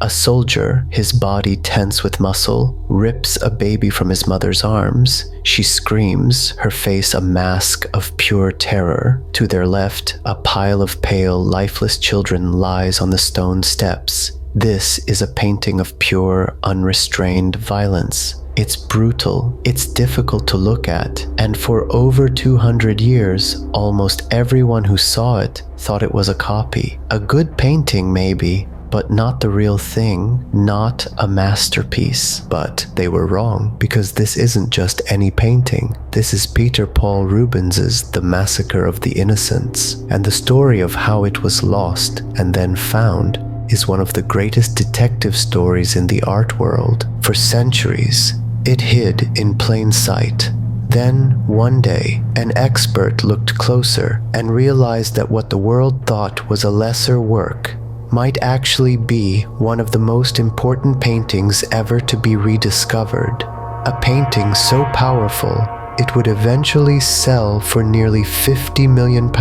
A soldier, his body tense with muscle, rips a baby from his mother's arms. She screams, her face a mask of pure terror. To their left, a pile of pale, lifeless children lies on the stone steps. This is a painting of pure, unrestrained violence. It's brutal, it's difficult to look at, and for over 200 years, almost everyone who saw it thought it was a copy. A good painting, maybe, but not the real thing, not a masterpiece. But they were wrong, because this isn't just any painting. This is Peter Paul Rubens's The Massacre of the Innocents, and the story of how it was lost and then found is one of the greatest detective stories in the art world. For centuries, it hid in plain sight. Then, one day, an expert looked closer and realized that what the world thought was a lesser work might actually be one of the most important paintings ever to be rediscovered. A painting so powerful, it would eventually sell for nearly £50 million,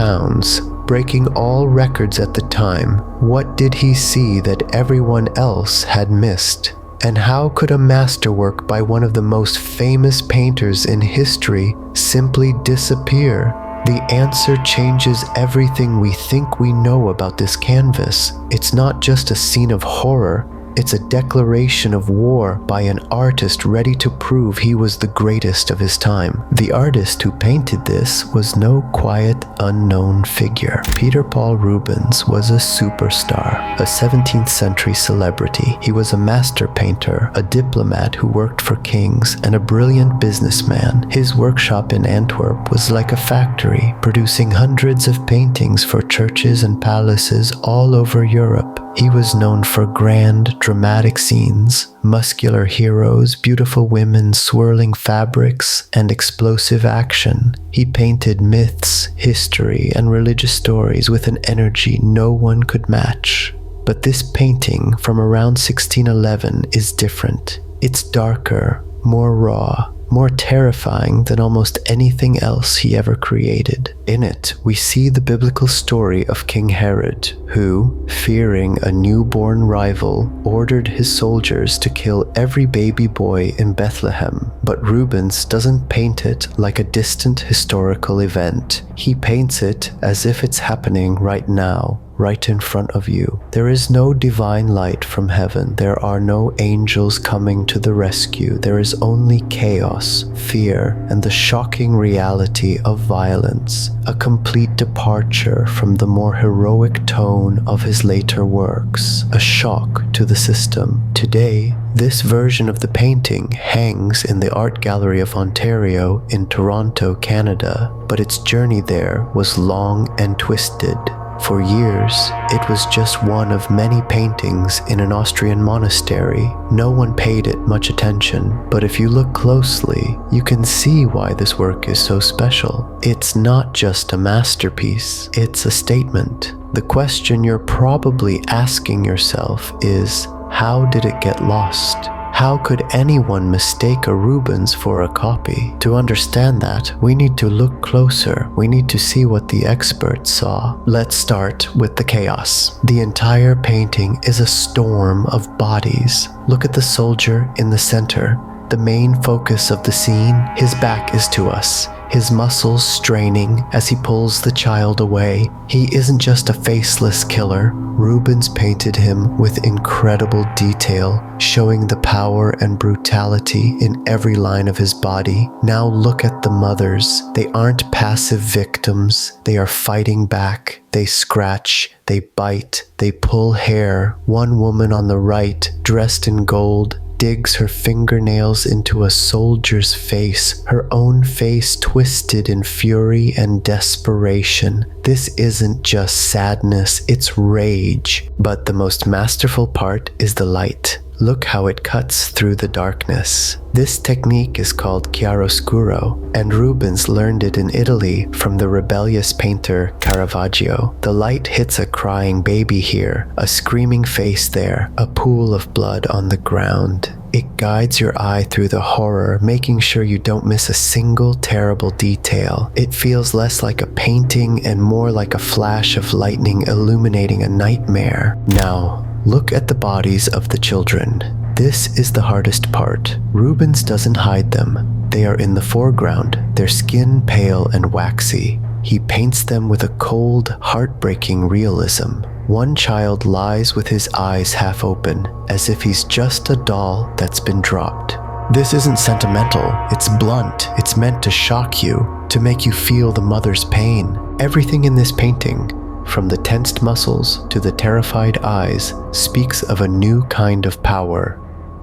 breaking all records at the time. What did he see that everyone else had missed? And how could a masterwork by one of the most famous painters in history simply disappear? The answer changes everything we think we know about this canvas. It's not just a scene of horror, it's a declaration of war by an artist ready to prove he was the greatest of his time. The artist who painted this was no quiet, unknown figure. Peter Paul Rubens was a superstar, a 17th century celebrity. He was a master painter, a diplomat who worked for kings, and a brilliant businessman. His workshop in Antwerp was like a factory, producing hundreds of paintings for churches and palaces all over Europe. He was known for grand, dramatic scenes, muscular heroes, beautiful women, swirling fabrics, and explosive action. He painted myths, history, and religious stories with an energy no one could match. But this painting from around 1611 is different. It's darker, more raw, more terrifying than almost anything else he ever created. In it, we see the biblical story of King Herod, who, fearing a newborn rival, ordered his soldiers to kill every baby boy in Bethlehem. But Rubens doesn't paint it like a distant historical event. He paints it as if it's happening right now, right in front of you. There is no divine light from heaven. There are no angels coming to the rescue. There is only chaos, fear, and the shocking reality of violence, a complete departure from the more heroic tone of his later works, a shock to the system. Today, this version of the painting hangs in the Art Gallery of Ontario in Toronto, Canada, but its journey there was long and twisted. For years, it was just one of many paintings in an Austrian monastery. No one paid it much attention, but if you look closely, you can see why this work is so special. It's not just a masterpiece, it's a statement. The question you're probably asking yourself is, how did it get lost? How could anyone mistake a Rubens for a copy? To understand that, we need to look closer. We need to see what the experts saw. Let's start with the chaos. The entire painting is a storm of bodies. Look at the soldier in the center, the main focus of the scene. His back is to us, his muscles straining as he pulls the child away. He isn't just a faceless killer. Rubens painted him with incredible detail, showing the power and brutality in every line of his body. Now look at the mothers. They aren't passive victims. They are fighting back. They scratch, they bite, they pull hair. One woman on the right, dressed in gold, digs her fingernails into a soldier's face, her own face twisted in fury and desperation. This isn't just sadness, it's rage. But the most masterful part is the light. Look how it cuts through the darkness. This technique is called chiaroscuro, and Rubens learned it in Italy from the rebellious painter Caravaggio. The light hits a crying baby here, a screaming face there, a pool of blood on the ground. It guides your eye through the horror, making sure you don't miss a single terrible detail. It feels less like a painting and more like a flash of lightning illuminating a nightmare. Now, Look at the bodies of the children. This is the hardest part. Rubens doesn't hide them. They are in the foreground, their skin pale and waxy. He paints them with a cold, heartbreaking realism. One child lies with his eyes half open, as if he's just a doll that's been dropped. This isn't sentimental, it's blunt. It's meant to shock you, to make you feel the mother's pain. Everything in this painting, from the tensed muscles to the terrified eyes, speaks of a new kind of power.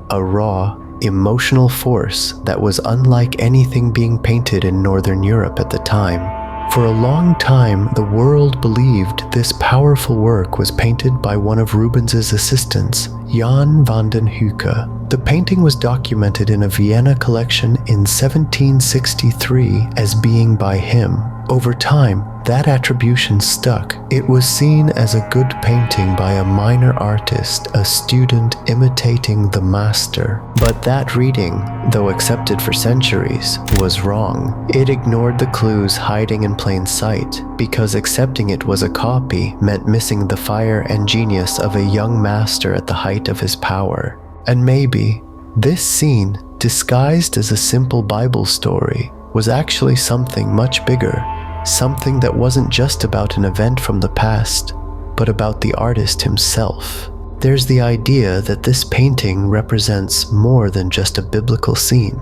A raw, emotional force that was unlike anything being painted in Northern Europe at the time. For a long time, the world believed this powerful work was painted by one of Rubens's assistants, Jan van den Heucke. The painting was documented in a Vienna collection in 1763 as being by him. Over time, that attribution stuck. It was seen as a good painting by a minor artist, a student imitating the master. But that reading, though accepted for centuries, was wrong. It ignored the clues hiding in plain sight, because accepting it was a copy meant missing the fire and genius of a young master at the height of his power. And maybe this scene, disguised as a simple Bible story, was actually something much bigger. Something that wasn't just about an event from the past, but about the artist himself. There's the idea that this painting represents more than just a biblical scene.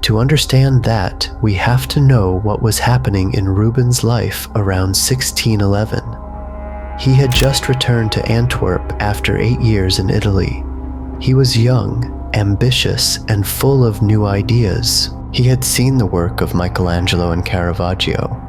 To understand that, we have to know what was happening in Rubens' life around 1611. He had just returned to Antwerp after 8 years in Italy. He was young, ambitious, and full of new ideas. He had seen the work of Michelangelo and Caravaggio,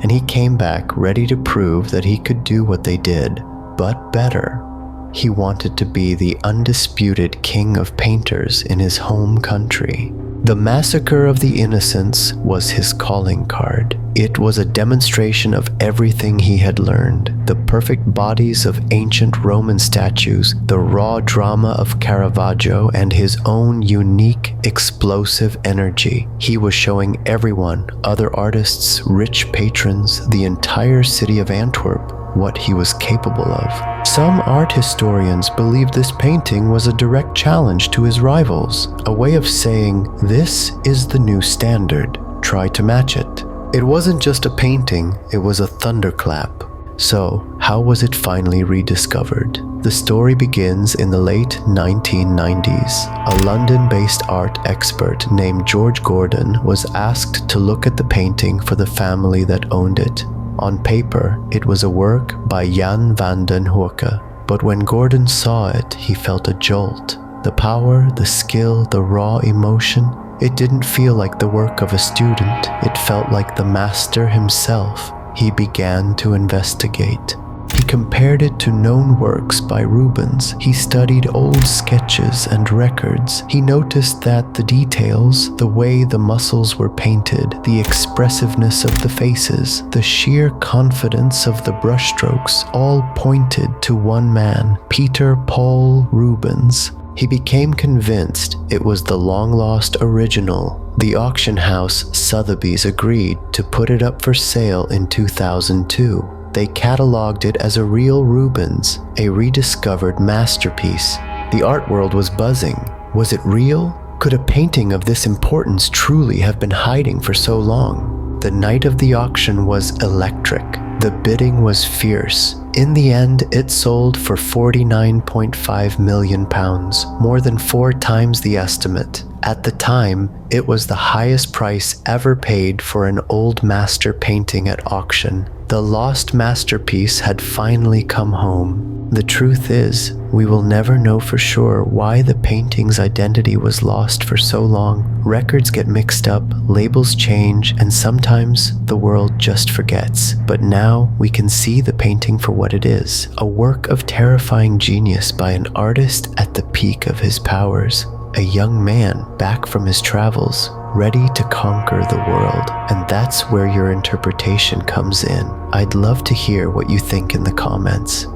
and he came back ready to prove that he could do what they did, but better. He wanted to be the undisputed king of painters in his home country. The Massacre of the Innocents was his calling card. It was a demonstration of everything he had learned: the perfect bodies of ancient Roman statues, the raw drama of Caravaggio, and his own unique, explosive energy. He was showing everyone, other artists, rich patrons, the entire city of Antwerp, what he was capable of. Some art historians believe this painting was a direct challenge to his rivals, a way of saying, "This is the new standard, try to match it." It wasn't just a painting, it was a thunderclap. So, how was it finally rediscovered? The story begins in the late 1990s. A London-based art expert named George Gordon was asked to look at the painting for the family that owned it. On paper, it was a work by Jan van den Heucke, but when Gordon saw it, he felt a jolt. The power, the skill, the raw emotion, it didn't feel like the work of a student, it felt like the master himself. He began to investigate. He compared it to known works by Rubens. He studied old sketches and records. He noticed that the details, the way the muscles were painted, the expressiveness of the faces, the sheer confidence of the brushstrokes, all pointed to one man, Peter Paul Rubens. He became convinced it was the long-lost original. The auction house Sotheby's agreed to put it up for sale in 2002. They cataloged it as a real Rubens, a rediscovered masterpiece. The art world was buzzing. Was it real? Could a painting of this importance truly have been hiding for so long? The night of the auction was electric. The bidding was fierce. In the end, it sold for £49.5 million, more than 4 times the estimate. At the time, it was the highest price ever paid for an old master painting at auction. The lost masterpiece had finally come home. The truth is, we will never know for sure why the painting's identity was lost for so long. Records get mixed up, labels change, and sometimes the world just forgets. But now we can see the painting for what it is, a work of terrifying genius by an artist at the peak of his powers. A young man back from his travels, ready to conquer the world. And that's where your interpretation comes in. I'd love to hear what you think in the comments.